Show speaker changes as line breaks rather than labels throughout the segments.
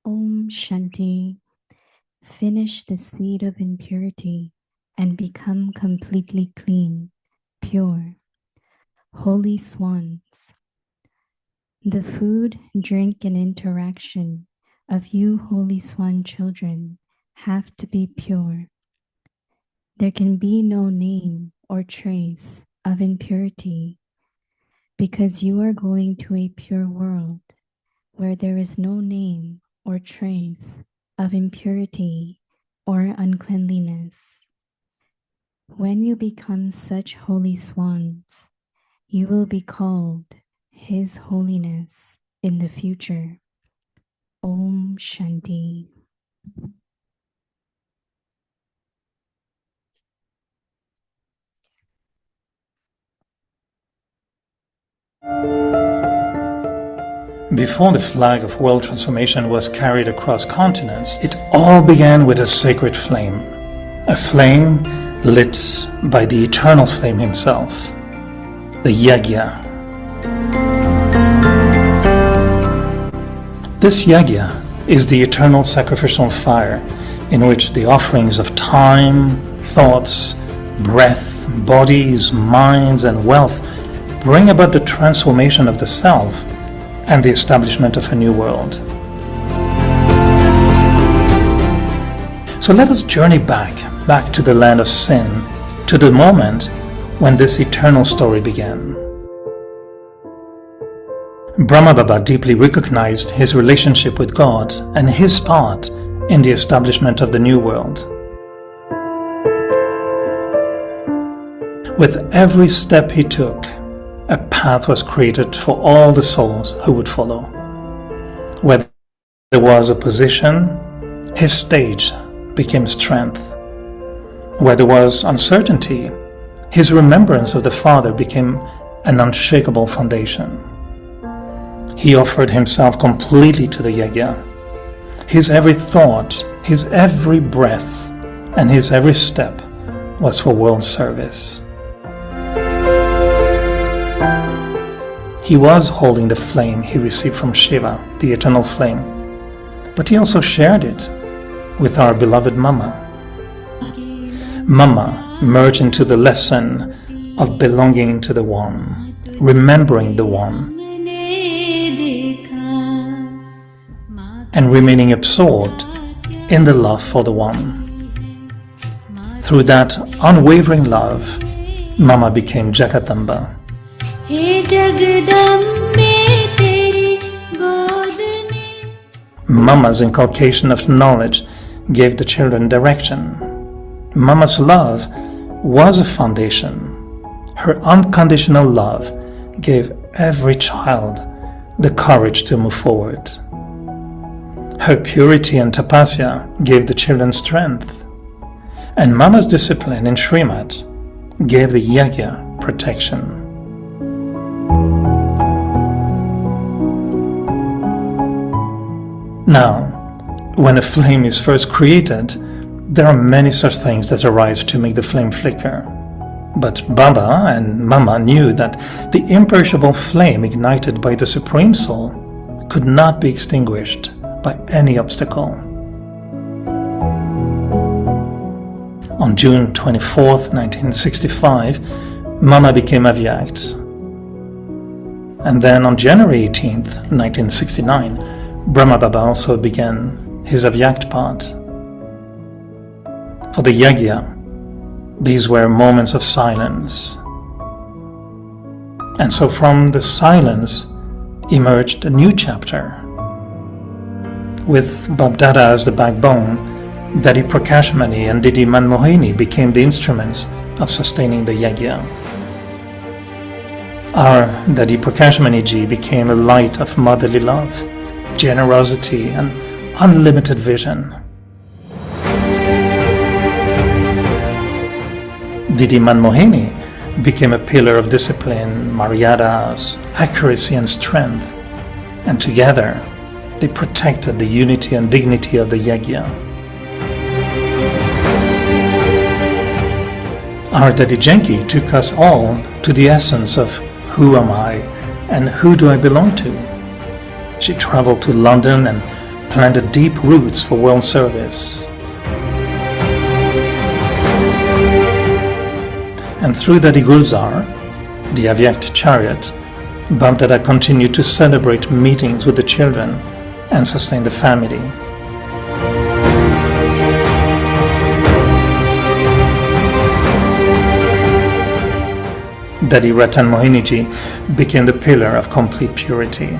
Om Shanti. Finish the seed of impurity and become completely clean, pure. Holy swans. The food, drink, and interaction of you holy swan children have to be pure. There can be no name or trace of impurity because you are going to a pure world where there is no name or trace of impurity or uncleanliness. When you become such holy swans, you will be called His Holiness in the future. Om Shanti.
Before the flag of world transformation was carried across continents, it all began with a sacred flame. A flame lit by the eternal flame himself, the Yagya. This Yagya is the eternal sacrificial fire in which the offerings of time, thoughts, breath, bodies, minds, and wealth bring about the transformation of the self and the establishment of a new world. So let us journey back to the land of sin, to the moment when this eternal story began. Brahma Baba deeply recognized his relationship with God and his part in the establishment of the new world. With every step he took, a path was created for all the souls who would follow. Where there was opposition, his stage became strength. Where there was uncertainty, his remembrance of the Father became an unshakable foundation. He offered himself completely to the Yagya. His every thought, his every breath, and his every step was for world service. He was holding the flame he received from Shiva, the eternal flame, but he also shared it with our beloved Mama. Mama merged into the lesson of belonging to the One, remembering the One, and remaining absorbed in the love for the One. Through that unwavering love, Mama became Jagatamba. Mama's inculcation of knowledge gave the children direction. Mama's love was a foundation. Her unconditional love gave every child the courage to move forward. Her purity and tapasya gave the children strength. And Mama's discipline in Srimad gave the Yagya protection. Now, when a flame is first created, there are many such things that arise to make the flame flicker. But Baba and Mama knew that the imperishable flame ignited by the Supreme Soul could not be extinguished by any obstacle. On June 24, 1965, Mama became Avyakt. And then on January 18, 1969, Brahma Baba also began his Avyakt part. For the Yagya, these were moments of silence. And so from the silence emerged a new chapter. With Babdada as the backbone, Daddy Prakashmani and Didi Mohini became the instruments of sustaining the Yagya. Our Daddy Prakashmani ji became a light of motherly love, generosity, and unlimited vision. Didi Mohini became a pillar of discipline, maryadas, accuracy, and strength, and together they protected the unity and dignity of the Yagya. Our Daddy Jenki took us all to the essence of who am I and who do I belong to. She traveled to London and planted deep roots for world service. And through Dadi Gulzar, the Avyakt chariot, Babdada continued to celebrate meetings with the children and sustain the family. Dadi Ratan Mohini became the pillar of complete purity.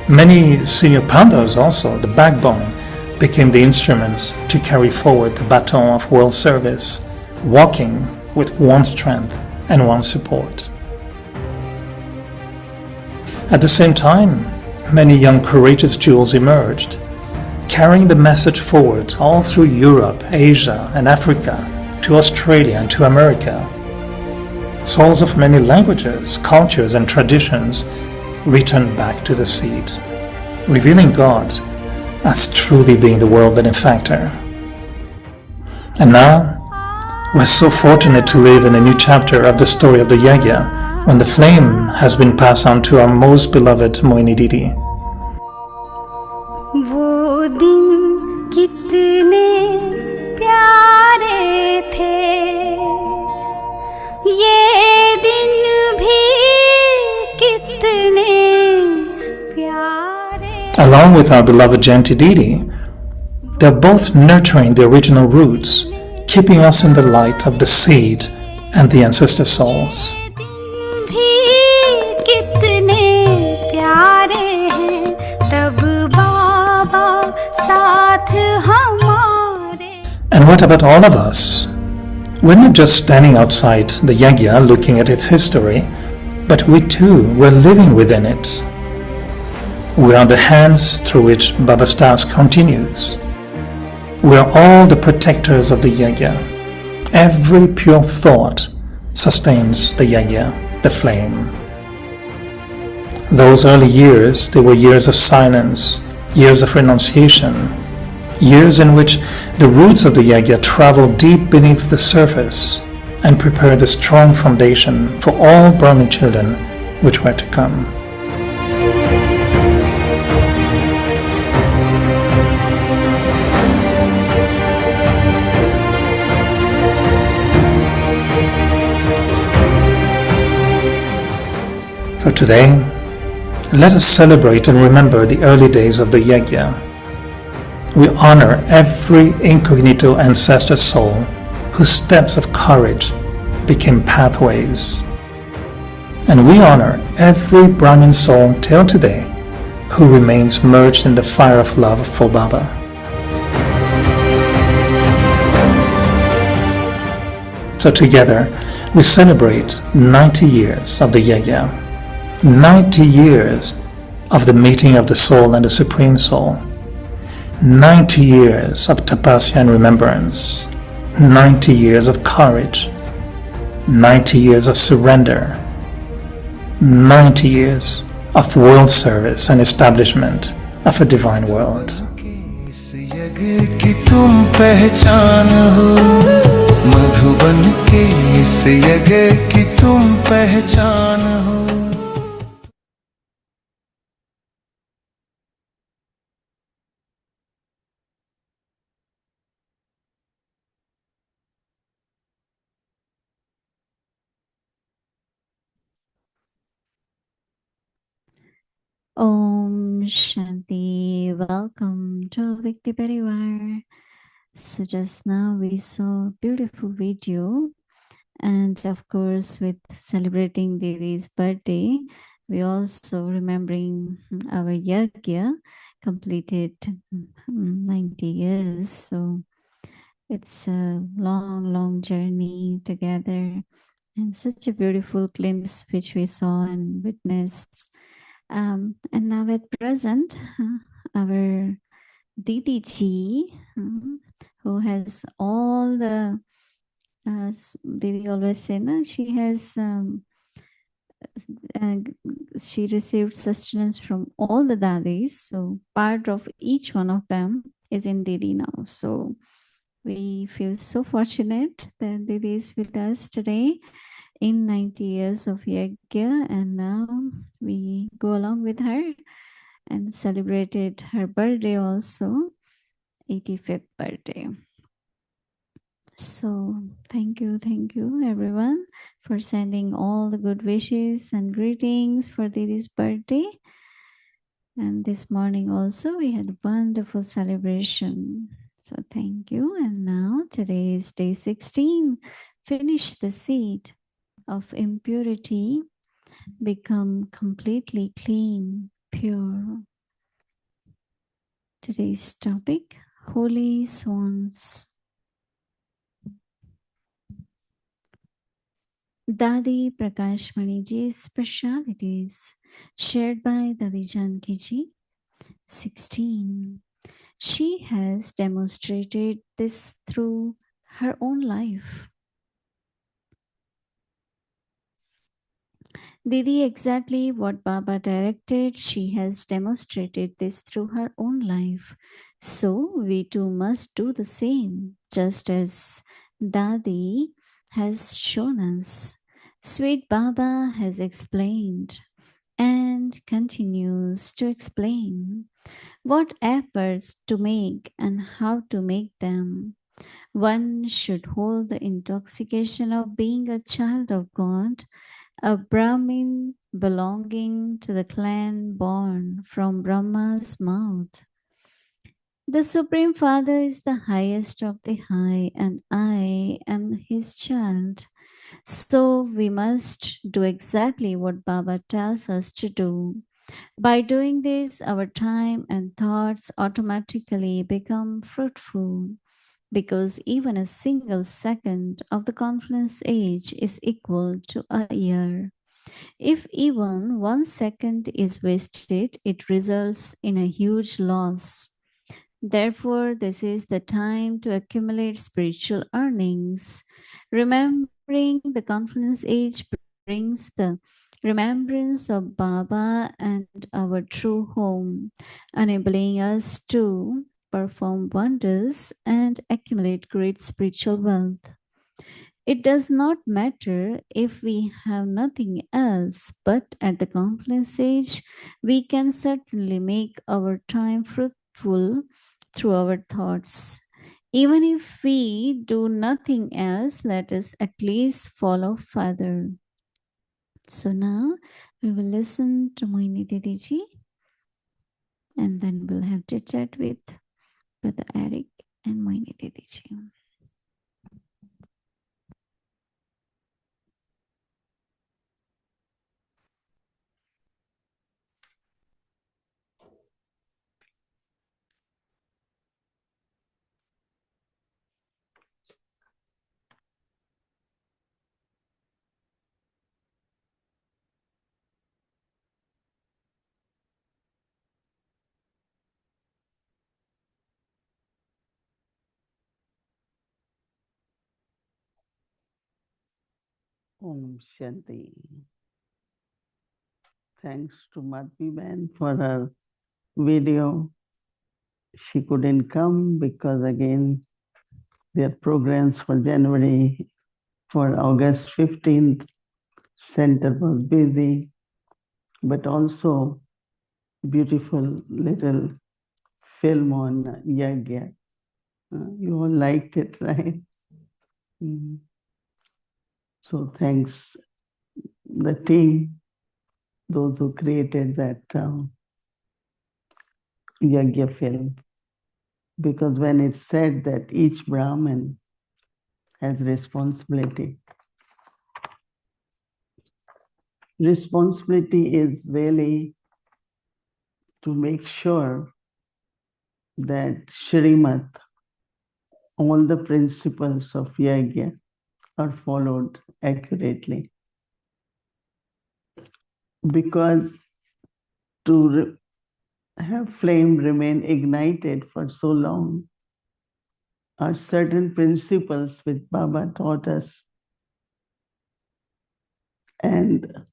Many senior pandas also, the backbone, became the instruments to carry forward the baton of world service, walking with one strength and one support. At the same time, many young courageous jewels emerged, carrying the message forward all through Europe, Asia, and Africa, to Australia and to America. Souls of many languages, cultures, and traditions returned back to the seed, revealing God as truly being the world benefactor. And now, we're so fortunate to live in a new chapter of the story of the Yagya, when the flame has been passed on to our most beloved Mohini Didi.
वो दिन कितने प्यारे थे, ये दिन भी कितने प्यारे.
Along with our beloved Janti Didi, they're both nurturing the original roots, keeping us in the light of the seed and the ancestor souls. And what about all of us? We're not just standing outside the Yagya looking at its history, but we too were living within it. We are the hands through which Baba's task continues. We are all the protectors of the Yagya. Every pure thought sustains the Yagya, the flame. Those early years, they were years of silence, years of renunciation, years in which the roots of the Yagya traveled deep beneath the surface and prepared a strong foundation for all Brahmin children which were to come. So today, let us celebrate and remember the early days of the Yagya. We honor every incognito ancestor soul whose steps of courage became pathways. And we honor every Brahmin soul till today who remains merged in the fire of love for Baba. So together, we celebrate 90 years of the Yagya, 90 years of the meeting of the soul and the Supreme Soul, 90 years of tapasya and remembrance, 90 years of courage, 90 years of surrender, 90 years of world service and establishment of a divine world.
Om Shanti. Welcome to Vikti Parivar. So just now we saw a beautiful video, and of course with celebrating Devi's birthday, we also remembering our Yagya completed 90 years. So it's a long journey together, and such a beautiful glimpse which we saw and witnessed. And now at present, our Didi ji, who has all the, Didi always say, no, she has, she received sustenance from all the dadis. So part of each one of them is in Didi now. So we feel so fortunate that Didi is with us today. in 90 years of Yagya, and now we go along with her and celebrated her birthday also, 85th birthday. So thank you everyone for sending all the good wishes and greetings for Didi's birthday. And this morning also we had a wonderful celebration. So thank you. And now today is day 16. Finish the seed of impurity, become completely clean, pure. Today's topic, Holy Swans. Dadi Prakashmani Ji's specialities shared by Dadi Janki Ji. 16. She has demonstrated this through her own life. Didi, exactly what Baba directed, she has demonstrated this through her own life. So we too must do the same, just as Dadi has shown us. Sweet Baba has explained and continues to explain what efforts to make and how to make them. One should hold the intoxication of being a child of God, a Brahmin belonging to the clan born from Brahma's mouth. The Supreme Father is the highest of the high, and I am his child. So we must do exactly what Baba tells us to do. By doing this, our time and thoughts automatically become fruitful, because even a single second of the confluence age is equal to a year. If even 1 second is wasted, it results in a huge loss. Therefore, this is the time to accumulate spiritual earnings. Remembering the confluence age brings the remembrance of Baba and our true home, enabling us to perform wonders and accumulate great spiritual wealth. It does not matter if we have nothing else, but at the confluence age, we can certainly make our time fruitful through our thoughts. Even if we do nothing else, let us at least follow Father. So now we will listen to Mohini Didi ji, and then we'll have chit chat with Brother Eric and Mohini Didi ji.
Om Shanti. Thanks to Madhvi Man for her video. She couldn't come because again their programs for January, for August 15th, center was busy, but also beautiful little film on Yagya. You all liked it, right? So thanks the team, those who created that Yagya film. Because when it's said that each Brahmin has responsibility, responsibility is really to make sure that Shrimat, all the principles of Yagya are followed accurately. Because to have flame remain ignited for so long are certain principles which Baba taught us. And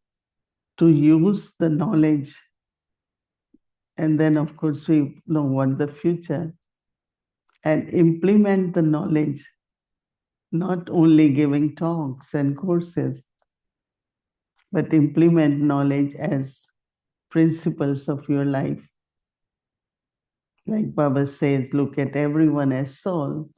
to use the knowledge, and then of course we know what the future, and implement the knowledge, not only giving talks and courses, but implement knowledge as principles of your life. Like Baba says, look at everyone as soul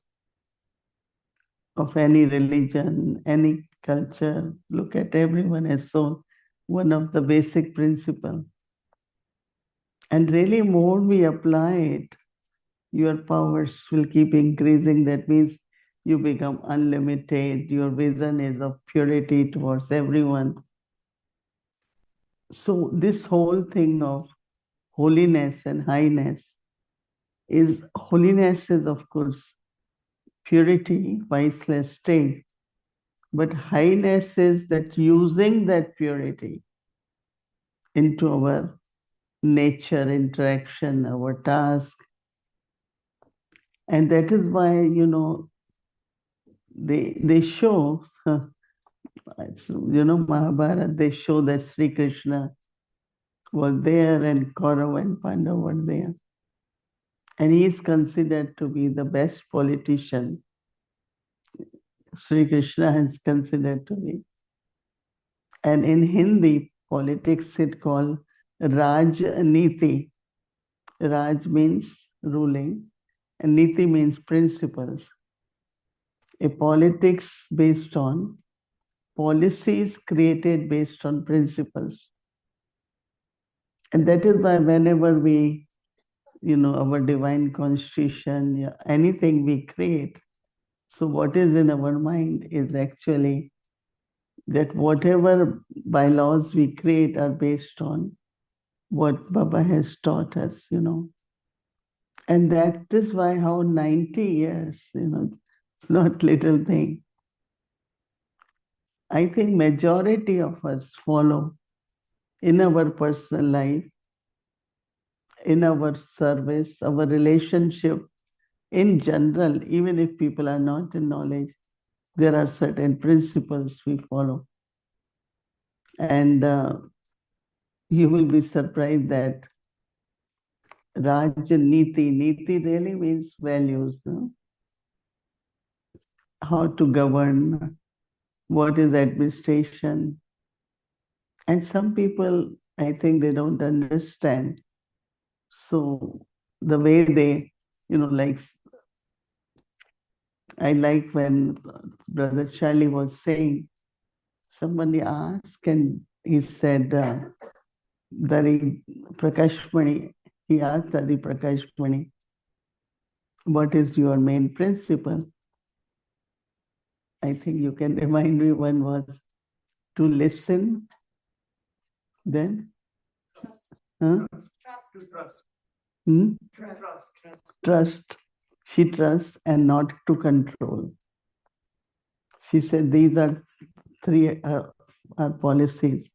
of any religion, any culture. Look at everyone as soul, one of the basic principles. And really more we apply it, your powers will keep increasing. That means you become unlimited. Your vision is of purity towards everyone. So this whole thing of holiness and highness is, holiness is of course purity, viceless state. But highness is that using that purity into our nature, interaction, our task. And that is why, they show, Mahabharata, they show that Sri Krishna was there and Kaurava and Pandava were there. And he is considered to be the best politician. Sri Krishna is considered to be. And in Hindi politics, it called Rajniti. Raj means ruling, and Niti means principles. A politics based on policies created based on principles. And that is why whenever we, our divine constitution, anything we create, so what is in our mind is actually that whatever bylaws we create are based on what Baba has taught us, And that is why how 90 years, it's not little thing. I think majority of us follow in our personal life, in our service, our relationship, in general, even if people are not in knowledge, there are certain principles we follow. And you will be surprised that Niti really means values, how to govern, what is administration. And some people, I think they don't understand. So the way they, like, I like when Brother Charlie was saying, somebody asked and he said, Dari Prakashmani, he asked Dari Prakashmani, what is your main principle? I think you can remind me, one was to listen, then trust. Trust. She trusts and not to control. She said these are three our policies,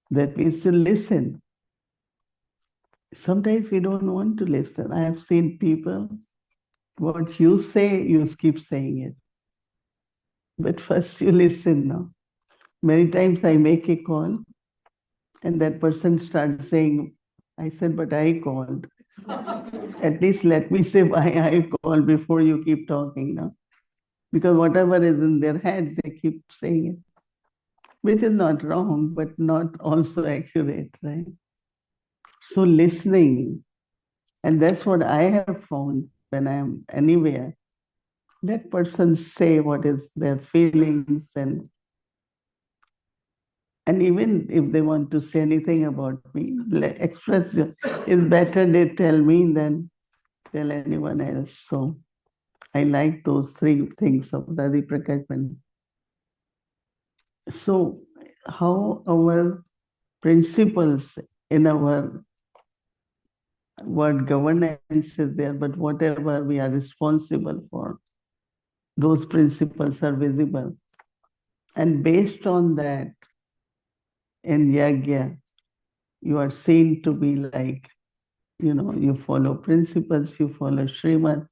that we should listen. Sometimes we don't want to listen. I have seen people, what you say, you keep saying it. But first you listen now. Many times I make a call and that person starts saying, I said, but I called. At least let me say why I called before you keep talking now. Because whatever is in their head, they keep saying it. Which is not wrong, but not also accurate, right? So listening, and that's what I have found when I am anywhere. Let person say what is their feelings, and even if they want to say anything about me, express is better they tell me than tell anyone else. So I like those three things of Dadi Prakashman. So how our principles in our word governance is there, but whatever we are responsible for, those principles are visible. And based on that, in Yagya, you are seen to be like, you follow principles, you follow Srimad.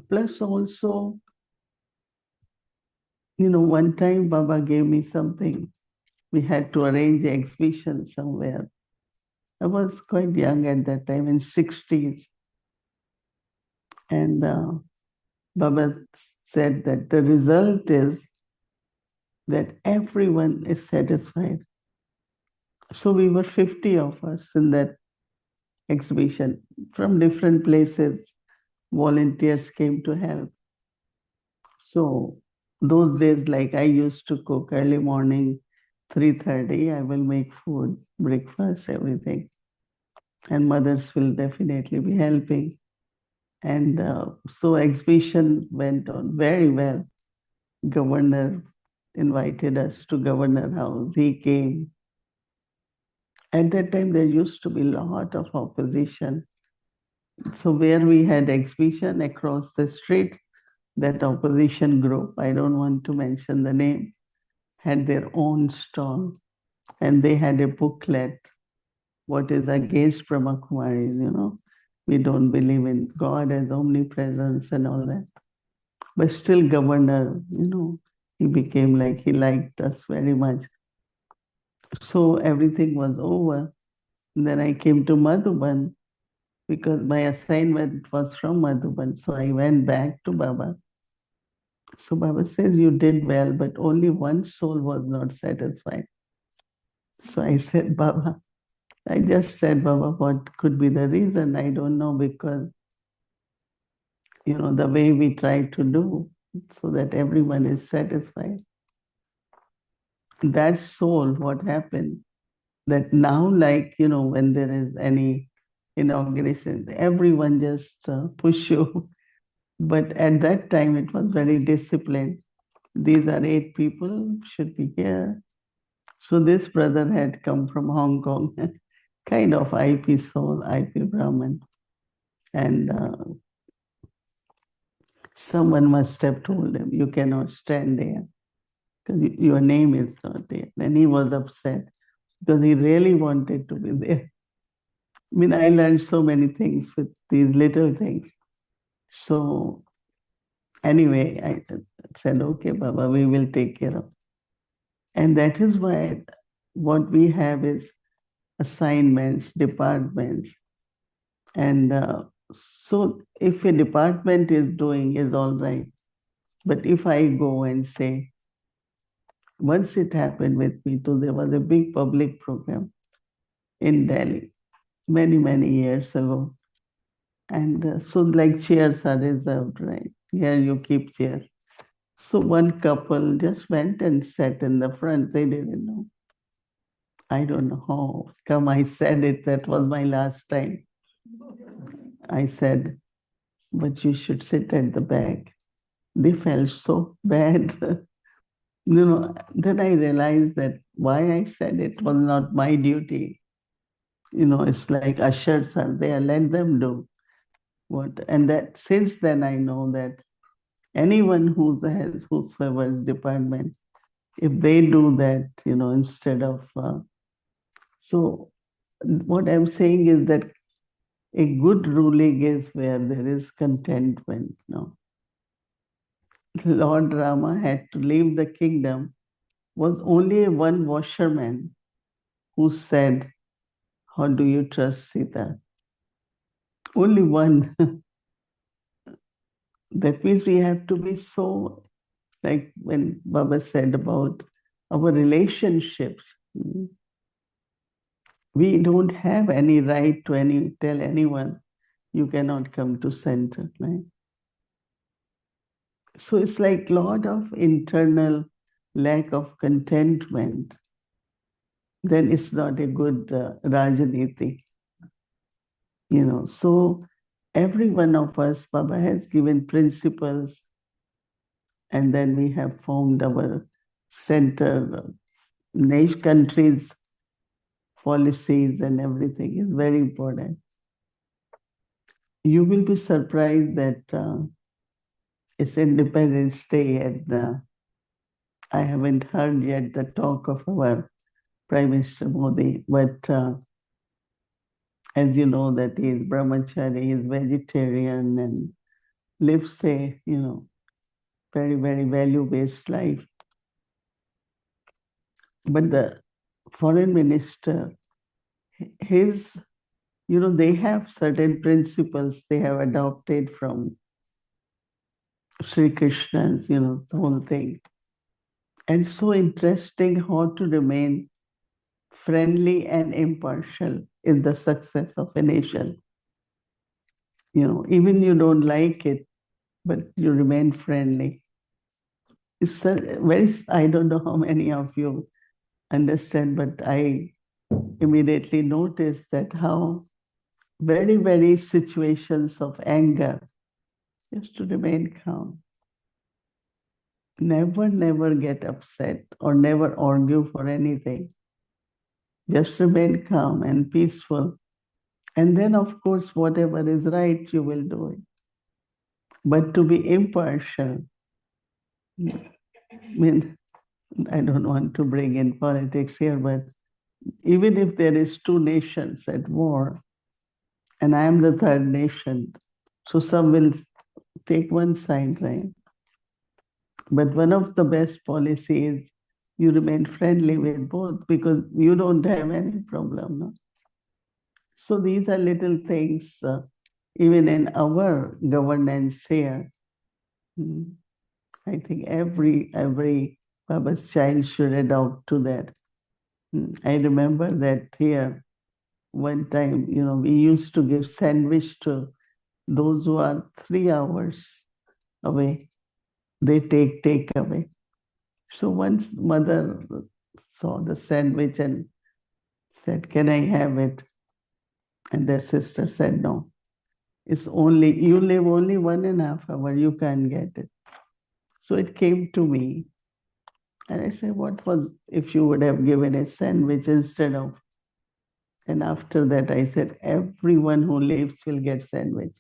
Plus also, one time Baba gave me something. We had to arrange an exhibition somewhere. I was quite young at that time, in 60s. And Baba said that the result is that everyone is satisfied. So we were 50 of us in that exhibition from different places. Volunteers came to help. So those days, like I used to cook early morning, 3:30, I will make food, breakfast, everything. And mothers will definitely be helping. And so exhibition went on very well. Governor invited us to Governor House. He came. At that time, there used to be a lot of opposition. So where we had exhibition across the street, that opposition group, I don't want to mention the name, had their own stall. And they had a booklet, what is against Brahma Kumaris, We don't believe in God as omnipresence and all that. But still governor, he became like, he liked us very much. So everything was over. And then I came to Madhuban because my assignment was from Madhuban. So I went back to Baba. So Baba says, you did well, but only one soul was not satisfied. So I said, Baba, I just said, Baba, what could be the reason? I don't know, because, the way we try to do so that everyone is satisfied. That soul, what happened, that now, like, when there is any inauguration, everyone just push you. But at that time, it was very disciplined. These are 8 people, should be here. So this brother had come from Hong Kong, kind of IP soul, IP Brahman. And someone must have told him, you cannot stand there because your name is not there. And he was upset because he really wanted to be there. I mean, I learned so many things with these little things. So anyway, I said, okay, Baba, we will take care of. And that is why what we have is assignments, departments. And so if a department is doing, is all right. But if I go and say, once it happened with me, so there was a big public program in Delhi many, many years ago. And so like chairs are reserved, right? Here you keep chairs. So one couple just went and sat in the front. They didn't know. I don't know how come I said it. That was my last time. I said, but you should sit at the back. They felt so bad. Then I realized that why I said it was not my duty. It's like ushers are there, let them do what. And that since then I know that anyone who has whosoever's department, if they do that, instead of so what I'm saying is that a good ruling is where there is contentment. Lord Rama had to leave the kingdom, was only one washerman who said, how do you trust Sita? Only one. That means we have to be so, like when Baba said about our relationships, we don't have any right to tell anyone, you cannot come to center, right? So it's like a lot of internal lack of contentment. Then it's not a good Rajaniti. So every one of us, Baba has given principles, and then we have formed our center, nation, countries, policies, and everything is very important. You will be surprised that it's Independence Day, and I haven't heard yet the talk of our Prime Minister Modi, but as you know, that he is brahmachari, he is vegetarian, and lives a, very, very value-based life. But the foreign minister, his, they have certain principles they have adopted from Sri Krishna's, the whole thing. And so interesting how to remain friendly and impartial in the success of a nation. Even you don't like it, but you remain friendly. It's I don't know how many of you understand, but I immediately noticed that how very, very situations of anger, just to remain calm. Never get upset or never argue for anything. Just remain calm and peaceful. And then, of course, whatever is right, you will do it. But to be impartial, I mean, I don't want to bring in politics here, but even if there is two nations at war, and I am the third nation, so some will take one side, right? But one of the best policies is you remain friendly with both because you don't have any problem. No? So these are little things, even in our governance here. I think every Baba's child should adopt to that. I remember that here one time, we used to give sandwich to those who are 3 hours away. They take away. So once mother saw the sandwich and said, "Can I have it?" And their sister said, "No. You live only 1.5 hours, you can't get it." So it came to me. And I said, what was if you would have given a sandwich instead of? And after that, I said, everyone who lives will get sandwich.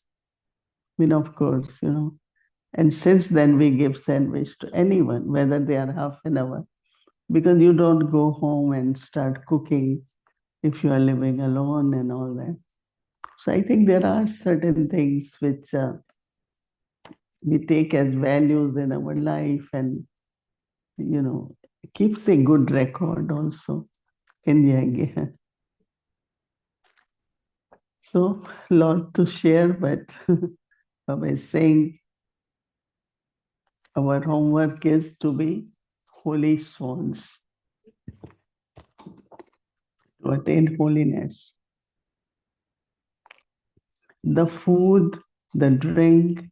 Of course, And since then, we give sandwich to anyone, whether they are half an hour, because you don't go home and start cooking if you are living alone and all that. So I think there are certain things which we take as values in our life and, keeps a good record also in Yagya. So, lot to share, but Baba is saying our homework is to be holy swans, to attain holiness. The food, the drink,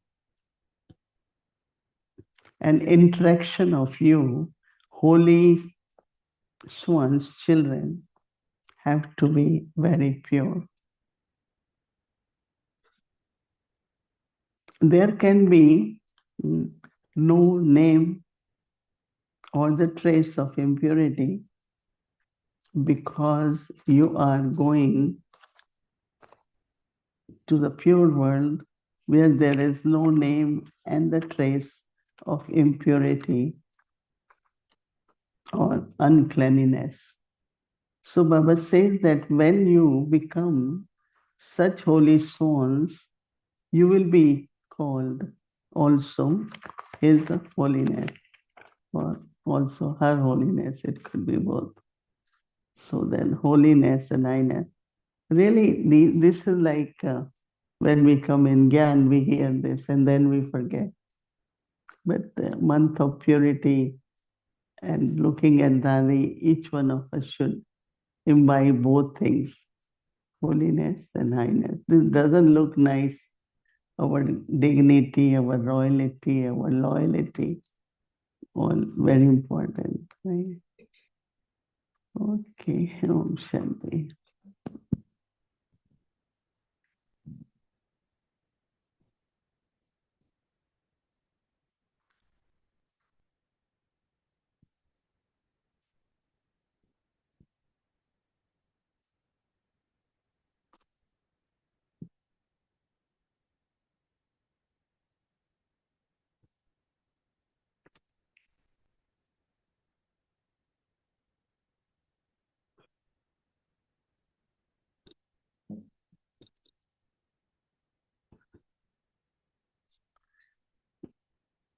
and interaction of you, holy swans, children, have to be very pure. There can be no name or the trace of impurity because you are going to the pure world where there is no name and the trace of impurity or uncleanliness. So Baba says that when you become such holy souls, you will be called also His holiness or also her holiness. It could be both. So then holiness and highness. Really, this is like when we come in Gyan, we hear this and then we forget. But the month of purity and looking at Dhari, each one of us should imbibe both things, holiness and highness. This doesn't look nice, our dignity, our royalty, our loyalty, all very important. Right? Okay, Om Shanti.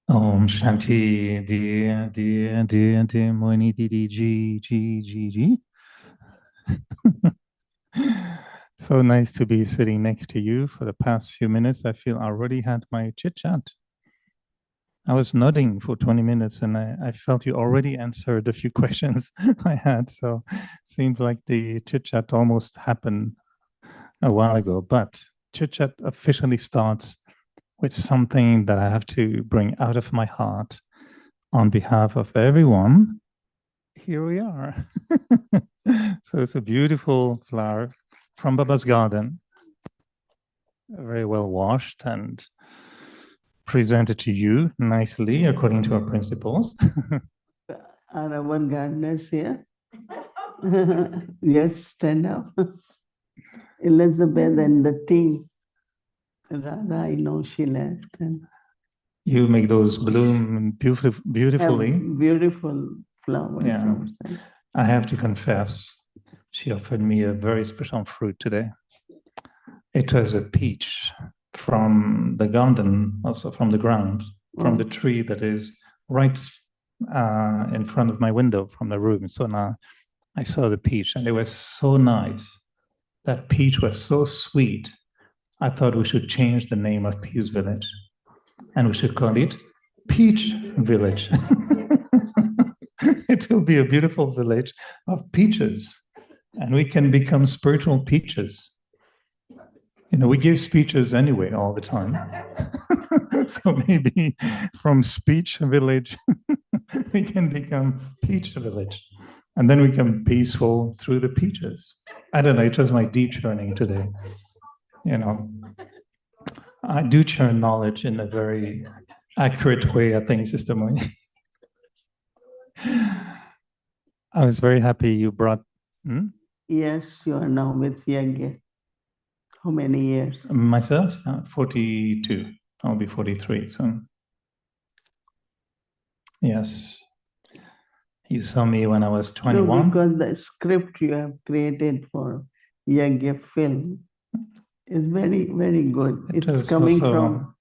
Om Shanti, dear Mohini Didi G. So nice to be sitting next to you for the past few minutes. I feel I already had my chit chat. I was nodding for 20 minutes and I felt you already answered a few questions I had. So it seems like the chit chat almost happened a while ago. But chit chat officially starts with something that I have to bring out of my heart on behalf of everyone. Here we are. So it's a beautiful flower from Baba's garden, very well washed and presented to you nicely according to our principles.
Are our gardeners here? Yes, stand up. Elizabeth and the team. Radha, I know she left. And
you make those bloom beautifully.
Beautiful flowers
Yeah.
outside.
I have to confess, she offered me a very special fruit today. It was a peach from the garden, also from the ground, from the tree that is right in front of my window from the room. So now I saw the peach and it was so nice. That peach was so sweet. I thought we should change the name of Peace Village and we should call it Peach Village. It will be a beautiful village of peaches and we can become spiritual peaches. You know, we give speeches anyway all the time. So maybe from speech village, we can become peach village. And then we become peaceful through the peaches. I don't know, it was my deep churning today. You know, I do churn knowledge in a very accurate way, I think, Sister Mohini. I was very happy you brought...
Yes, you are now with Yagya. How many years?
Myself, 42. I'll be 43 soon. Yes. You saw me when I was 21.
No, because the script you have created for Yagya film is very, very good. It's coming
also,
from...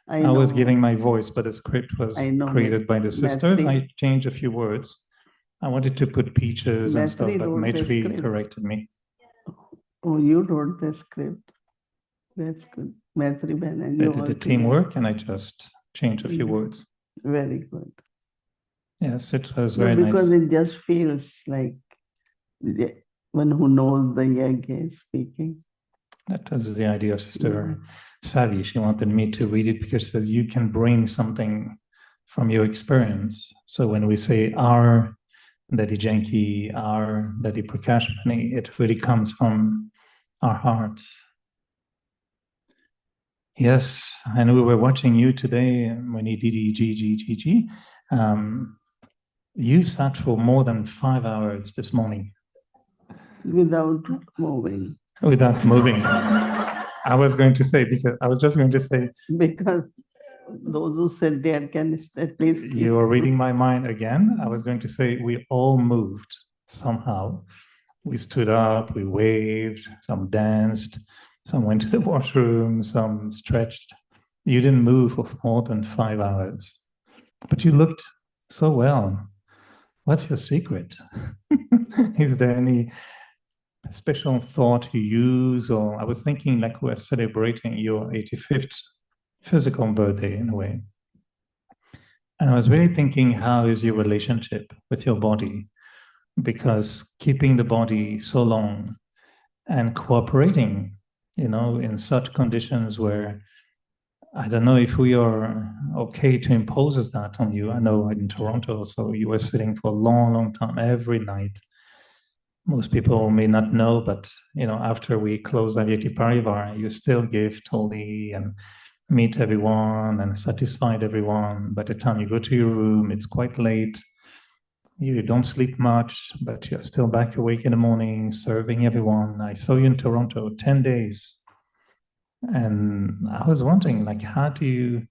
I was giving my voice, but the script was created by the sisters. I changed a few words. I wanted to put peaches and stuff, but Maitri corrected me.
Oh, you wrote the script. That's good. Maitri Ben and you
did the teamwork and I just changed a few words.
Very good.
Yes, it was very nice.
Because it just feels like one who knows the Yagya is speaking.
That was the idea of Sister Savi. She wanted me to read it because she says you can bring something from your experience. So when we say our Daddy Janki, our Daddy Prakashmani, it really comes from our hearts. Yes, and we were watching you today, when you Didi, Gigi. You sat for more than 5 hours this morning.
Without moving.
Without moving. I was just going to say, because
those who sit there can at least...
You are reading my mind again. I was going to say, we all moved somehow. We stood up, we waved, some danced, some went to the washroom, some stretched. You didn't move for more than 5 hours, but you looked so well. What's your secret? Is there any special thought you use? Or I was thinking like we're celebrating your 85th physical birthday in a way. And I was really thinking, how is your relationship with your body? Because keeping the body so long and cooperating, in such conditions where I don't know if we are okay to impose that on you. I know in Toronto, so you were sitting for a long, long time every night. Most people may not know, but after we close Avyakti Parivar, you still give Toli and meet everyone and satisfied everyone. By the time you go to your room, it's quite late. You don't sleep much, but you're still back awake in the morning, serving everyone. I saw you in Toronto 10 days. And I was wondering, like, how do you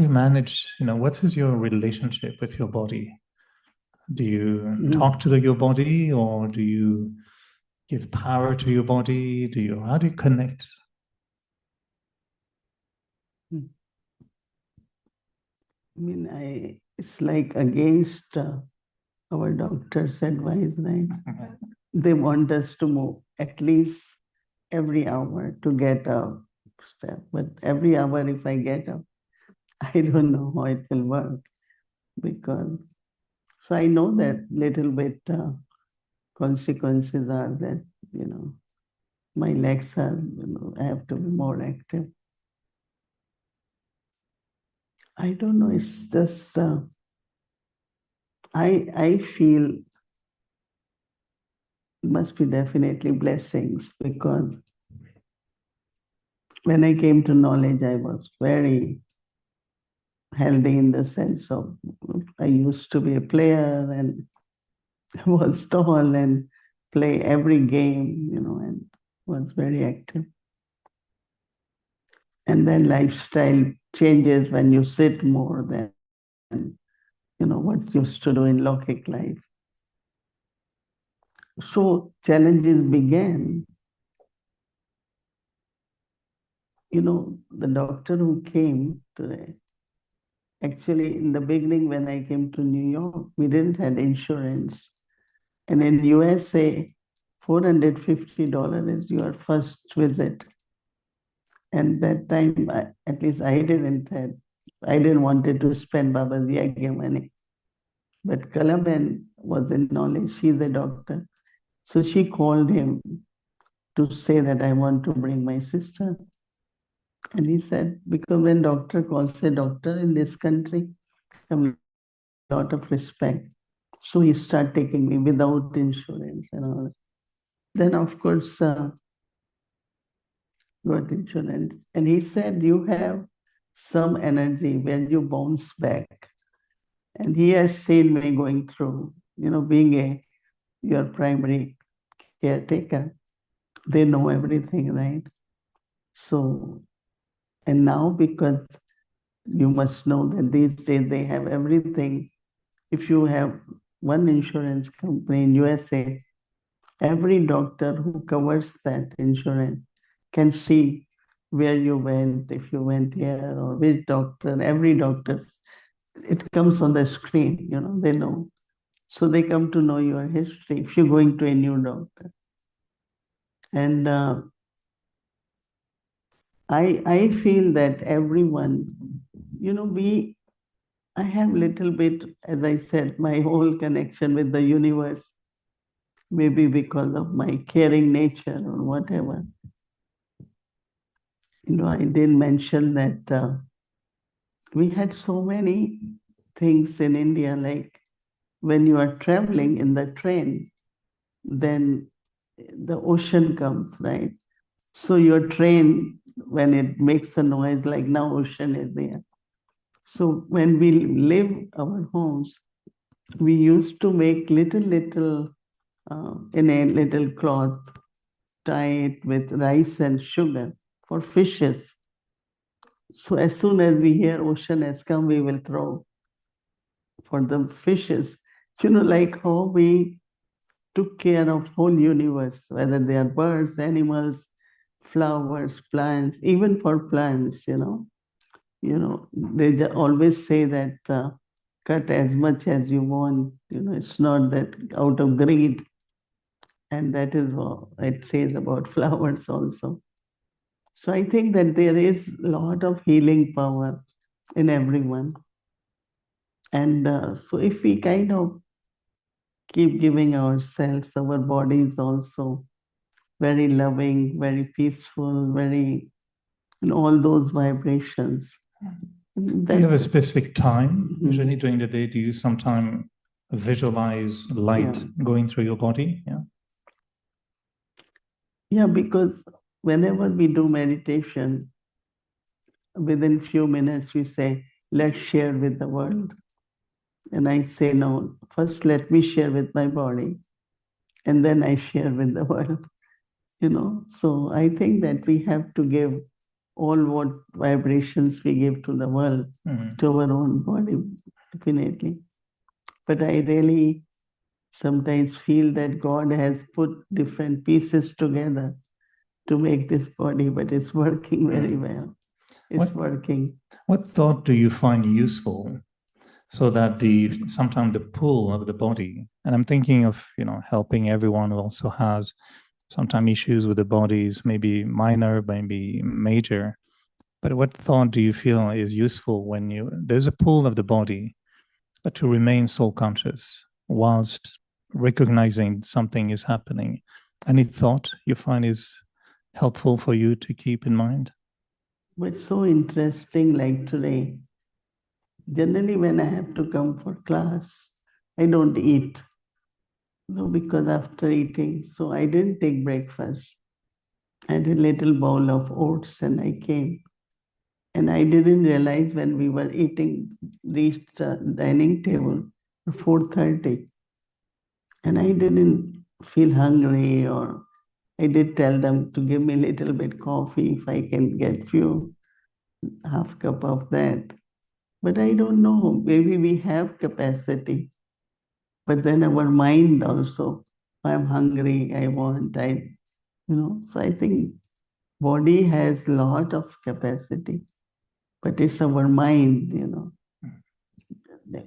manage, what is your relationship with your body? Do you talk to your body, or do you give power to your body? How do you connect?
I mean, it's like against our doctor's advice, right? They want us to move at least every hour to get a step. But every hour if I get up, I don't know how it will work, because so I know that little bit consequences are that, my legs are, I have to be more active. I don't know, it's just, I feel it must be definitely blessings, because when I came to knowledge, I was very healthy in the sense of I used to be a player and was tall and play every game, and was very active. And then lifestyle changes when you sit more than, what used to do in Lokik life. So challenges began. The doctor who came today, actually in the beginning when I came to New York, we didn't have insurance. And in USA, $450 is your first visit. And that time, at least I didn't wanted to spend Baba's Yagya money. But Kalaben was in knowledge, she's a doctor. So she called him to say that I want to bring my sister. And he said, because when doctor calls a doctor in this country, I have a lot of respect. So he started taking me without insurance and all. Then, of course, got insurance. And he said, you have some energy when you bounce back. And he has seen me going through, being your primary caretaker. They know everything, right? So, and now because you must know that these days they have everything. If you have one insurance company in USA, every doctor who covers that insurance can see where you went, if you went here, or which doctor, every doctor. It comes on the screen, they know. So they come to know your history if you're going to a new doctor. And I feel that everyone, I have little bit, as I said, my whole connection with the universe, maybe because of my caring nature or whatever. I didn't mention that we had so many things in India, like when you are traveling in the train, then the ocean comes, right? So your train, when it makes a noise, like now ocean is there. So when we live our homes, we used to make little in a little cloth, tie it with rice and sugar for fishes. So as soon as we hear ocean has come, we will throw for the fishes. Like how we took care of whole universe, whether they are birds, animals, flowers, plants, even for plants, they always say that cut as much as you want, it's not that out of greed. And that is what it says about flowers also. So I think that there is a lot of healing power in everyone. And so if we kind of keep giving ourselves, our bodies also very loving, very peaceful, very, all those vibrations.
Do you have a specific time usually during the day? Do you sometimes visualize light going through your body? Yeah.
Yeah, because whenever we do meditation, within few minutes we say, let's share with the world. And I say, no, first let me share with my body, and then I share with the world. So I think that we have to give all what vibrations we give to the world, to our own body, definitely. But I really sometimes feel that God has put different pieces together to make this body, but it's working very well. It's working.
What thought do you find useful so that sometimes the pull of the body, and I'm thinking of, helping everyone who also has sometimes issues with the bodies, maybe minor, maybe major. But what thought do you feel is useful when there's a pull of the body, but to remain soul conscious whilst recognizing something is happening? Any thought you find is helpful for you to keep in mind?
But so interesting, like today, generally when I have to come for class, I don't eat. No, because after eating, so I didn't take breakfast. I had a little bowl of oats and I came. And I didn't realize when we were eating, reached the dining table at 4:30. And I didn't feel hungry, or I did tell them to give me a little bit coffee if I can get few, half cup of that. But I don't know, maybe we have capacity. But then our mind also, I'm hungry, I want, so I think body has lot of capacity, but it's our mind.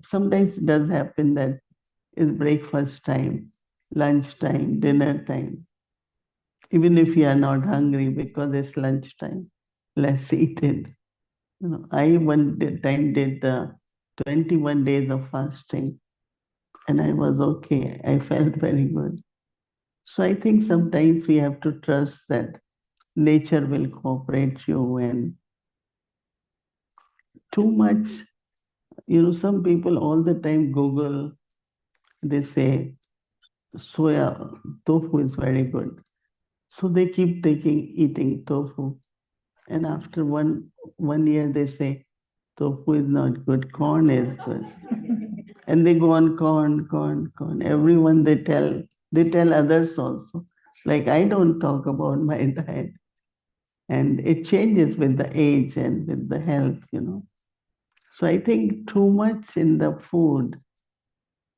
Sometimes it does happen that it's breakfast time, lunch time, dinner time. Even if you are not hungry because it's lunch time, let's eat it. I one time did 21 days of fasting and I was okay. I felt very good. So I think sometimes we have to trust that nature will cooperate you, and too much, some people all the time Google, they say soya, tofu is very good. So they keep eating tofu. And after one year they say tofu is not good, corn is good. And they go on corn, corn, corn. Everyone they tell others also. Like I don't talk about my diet. And it changes with the age and with the health. So I think too much in the food,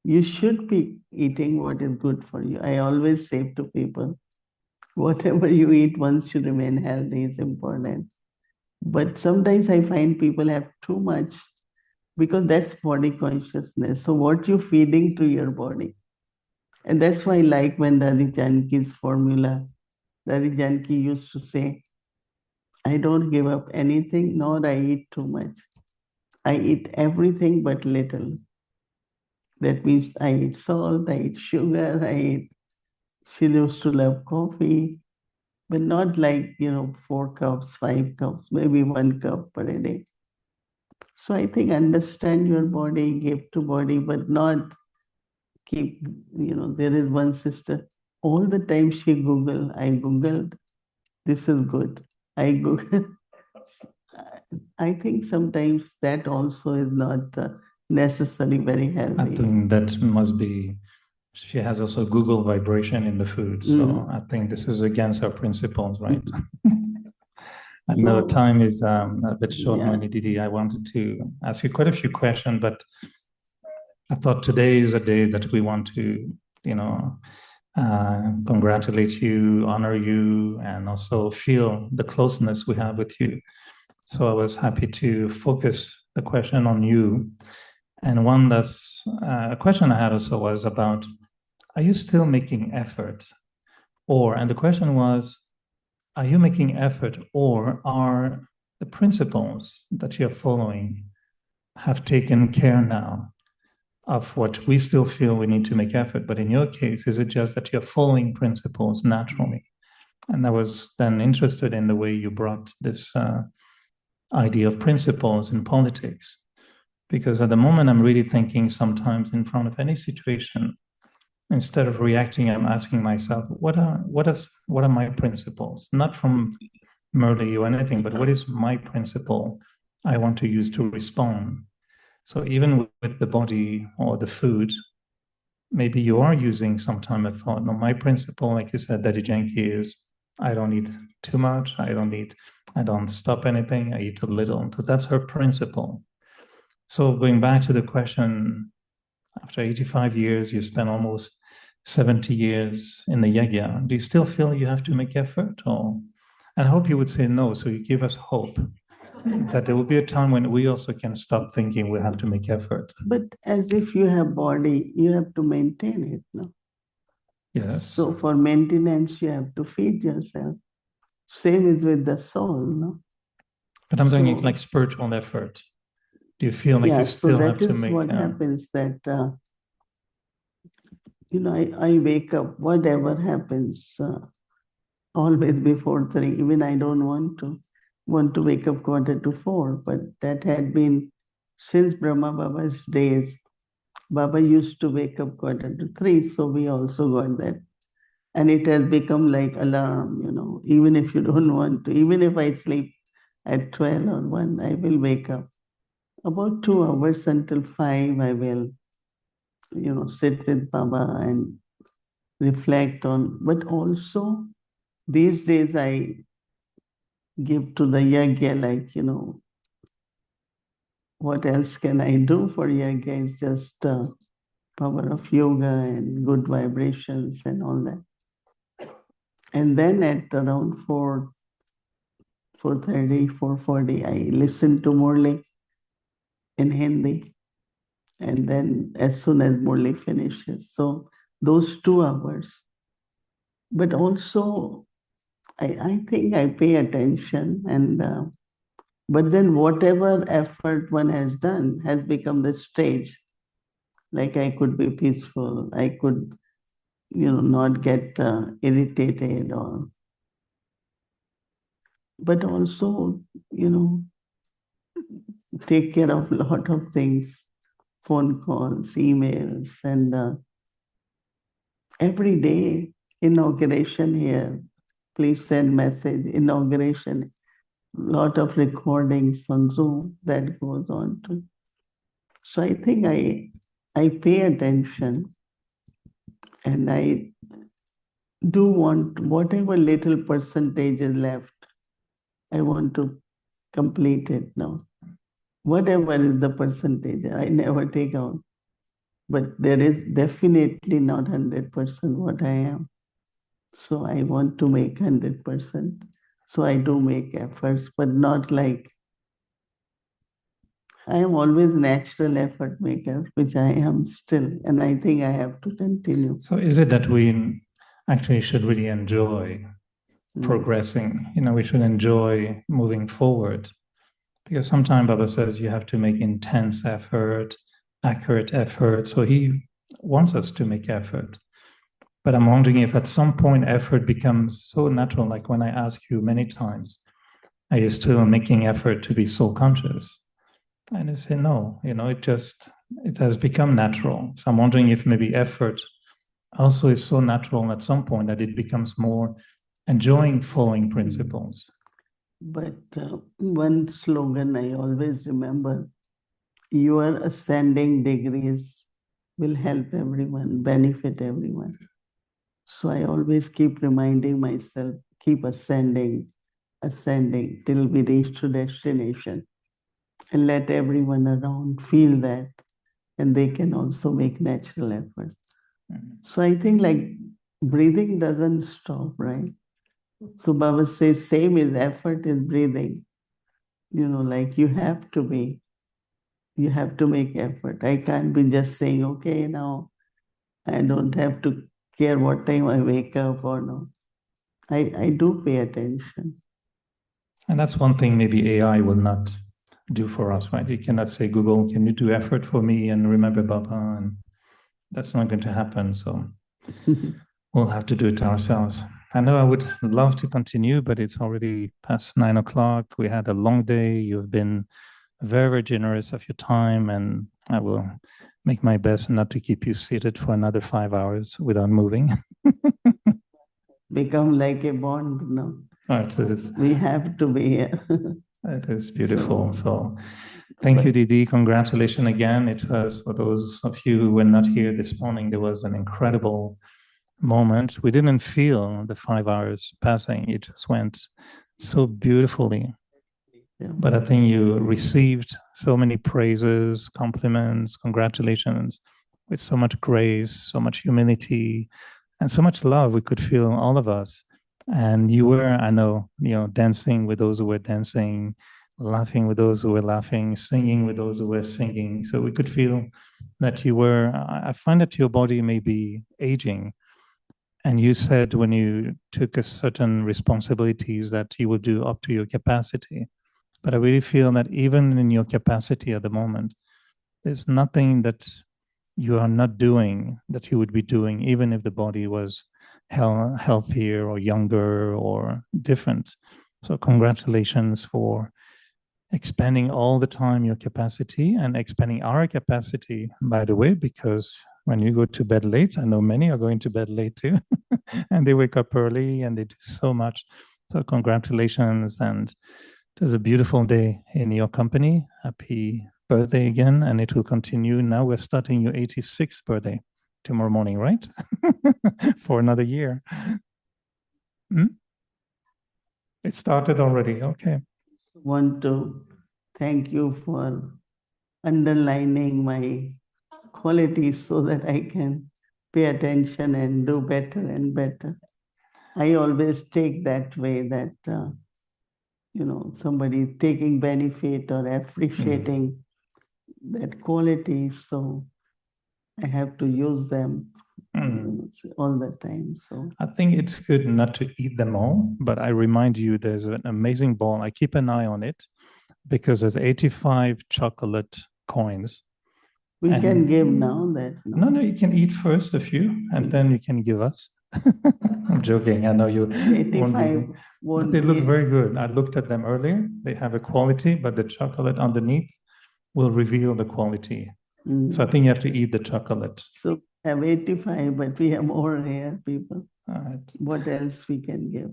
you should be eating what is good for you. I always say to people, whatever you eat, once should remain healthy is important. But sometimes I find people have too much because that's body consciousness. So what you feeding to your body? And that's why I like when Dadi Janki's formula, Dadi Janki used to say, I don't give up anything, nor I eat too much. I eat everything but little. That means I eat salt, I eat sugar, she used to love coffee, but not like, 4 cups, 5 cups, maybe 1 cup per day. So I think understand your body, give to body, but not keep, there is one sister, all the time she I Googled, this is good. I Googled. I think sometimes that also is not necessarily very healthy.
I think that must be, she has also Google vibration in the food. So I think this is against our principles, right? I know time is a bit short, Mohini Didi. I wanted to ask you quite a few questions, but I thought today is a day that we want to, congratulate you, honor you, and also feel the closeness we have with you. So I was happy to focus the question on you. And one that's a question I had also was about, are you still making effort? And the question was, are you making effort, or are the principles that you're following have taken care now of what we still feel we need to make effort? But in your case, is it just that you're following principles naturally? And I was then interested in the way you brought this idea of principles in politics. Because at the moment, I'm really thinking sometimes in front of any situation, instead of reacting, I'm asking myself, what are my principles? Not from murder or anything, but what is my principle I want to use to respond? So even with the body or the food, maybe you are using sometime a thought. No, my principle, like you said, Daddy Janki, is I don't eat too much. I don't stop anything. I eat a little. So that's her principle. So going back to the question, after 85 years, you spent almost 70 years in the Yagya. Do you still feel you have to make effort? And I hope you would say no, so you give us hope that there will be a time when we also can stop thinking we have to make effort.
But as if you have body, you have to maintain it, no?
Yes.
So for maintenance, you have to feed yourself. Same is with the soul, no?
But I'm doing it like spiritual effort. Do you feel like you still have to make?
So that is what happens. That I wake up. Whatever happens, always before 3. Even I don't want to wake up 3:45, but that had been since Brahma Baba's days. Baba used to wake up 3:45, so we also got that. And it has become like alarm, even if you don't want to. Even if I sleep at 12 or 1, I will wake up. About 2 hours until 5, I will, sit with Baba and reflect on. But also, these days I give to the Yagya, like, what else can I do for Yagya? It's just power of yoga and good vibrations and all that. And then at around 4:30, 4:40, I listen to Murli in Hindi. And then as soon as Murli finishes, so those 2 hours. But also, I think I pay attention, and but then whatever effort one has done has become the stage. Like I could be peaceful, I could, not get irritated, but also, take care of a lot of things, phone calls, emails, and every day inauguration here. Please send message, inauguration, lot of recordings on Zoom that goes on too. So I think I pay attention, and I do want whatever little percentage is left, I want to complete it now. Whatever is the percentage, I never take out. But there is definitely not 100% what I am. So I want to make 100%. So I do make efforts, but not like I am always natural effort maker, which I am still, and I think I have to continue.
So is it that we actually should really enjoy progressing? We should enjoy moving forward. Because sometimes Baba says you have to make intense effort, accurate effort. So he wants us to make effort. But I'm wondering if at some point effort becomes so natural, like when I ask you many times, are you still making effort to be soul conscious? And I say no, it has become natural. So I'm wondering if maybe effort also is so natural at some point that it becomes more enjoying following principles.
But one slogan I always remember, your ascending degrees will help everyone, benefit everyone. So I always keep reminding myself, keep ascending till we reach to destination, and let everyone around feel that, and they can also make natural effort. So I think like breathing doesn't stop, right? So Baba says same is effort is breathing. Like you have to make effort. I can't be just saying, okay, now I don't have to care what time I wake up or no. I do pay attention.
And that's one thing maybe AI will not do for us, right? You cannot say, Google, can you do effort for me and remember Baba? And that's not going to happen. So we'll have to do it ourselves. I know I would love to continue, but it's already past 9 o'clock. We had a long day. You've been very, very generous of your time, and I will make my best not to keep you seated for another 5 hours without moving.
Become like a bond now. We have to be here.
It is beautiful. So thank you, Didi. Congratulations again. It was, for those of you who were not here this morning, there was an incredible moment. We didn't feel the 5 hours passing. It just went so beautifully. Yeah. But I think you received so many praises, compliments, congratulations with so much grace, so much humility, and so much love. We could feel, all of us. And you were, I know, dancing with those who were dancing, laughing with those who were laughing, singing with those who were singing. So we could feel that you were, I find that your body may be aging. And you said when you took a certain responsibilities that you will do up to your capacity. But I really feel that even in your capacity at the moment, there's nothing that you are not doing that you would be doing, even if the body was healthier or younger or different. So congratulations for expanding all the time your capacity and expanding our capacity, by the way, because when you go to bed late, I know many are going to bed late too, and they wake up early and they do so much. So congratulations, and it was a beautiful day in your company. Happy birthday again, and it will continue. Now we're starting your 86th birthday tomorrow morning, right? For another year. It started already. Okay.
Want to thank you for underlining my qualities so that I can pay attention and do better and better. I always take that way that, somebody taking benefit or appreciating that quality. So I have to use them all the time. So
I think it's good not to eat them all, but I remind you there's an amazing ball. I keep an eye on it because there's 85 chocolate coins.
We can give now that.
No, you can eat first a few and then you can give us. I'm joking. I know you
85
but they look very good. I looked at them earlier. They have a quality, but the chocolate underneath will reveal the quality. So I think you have to eat the chocolate.
So we have 85, but we have more here, people.
All right.
What else we can give?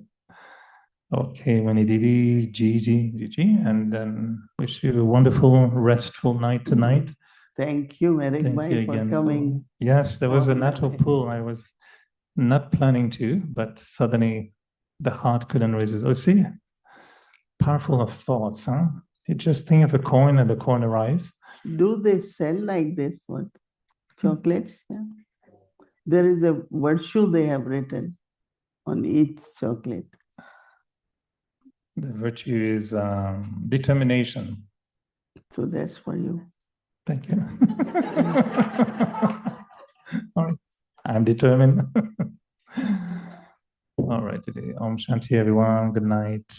Okay, many Didi, Gigi, and then wish you a wonderful, restful night tonight.
Thank you, Eric,
Thank you
for
again.
coming.
Yes, there was a natural pull. I was not planning to, but suddenly the heart couldn't resist. Oh, see, powerful of thoughts, huh? You just think of a coin and the coin arrives.
Do they sell like this? What? Chocolates? Yeah. There is a virtue they have written on each chocolate.
The virtue is determination.
So that's for you.
Thank you. All right. I'm determined. All right, today. Om Shanti, everyone. Good night.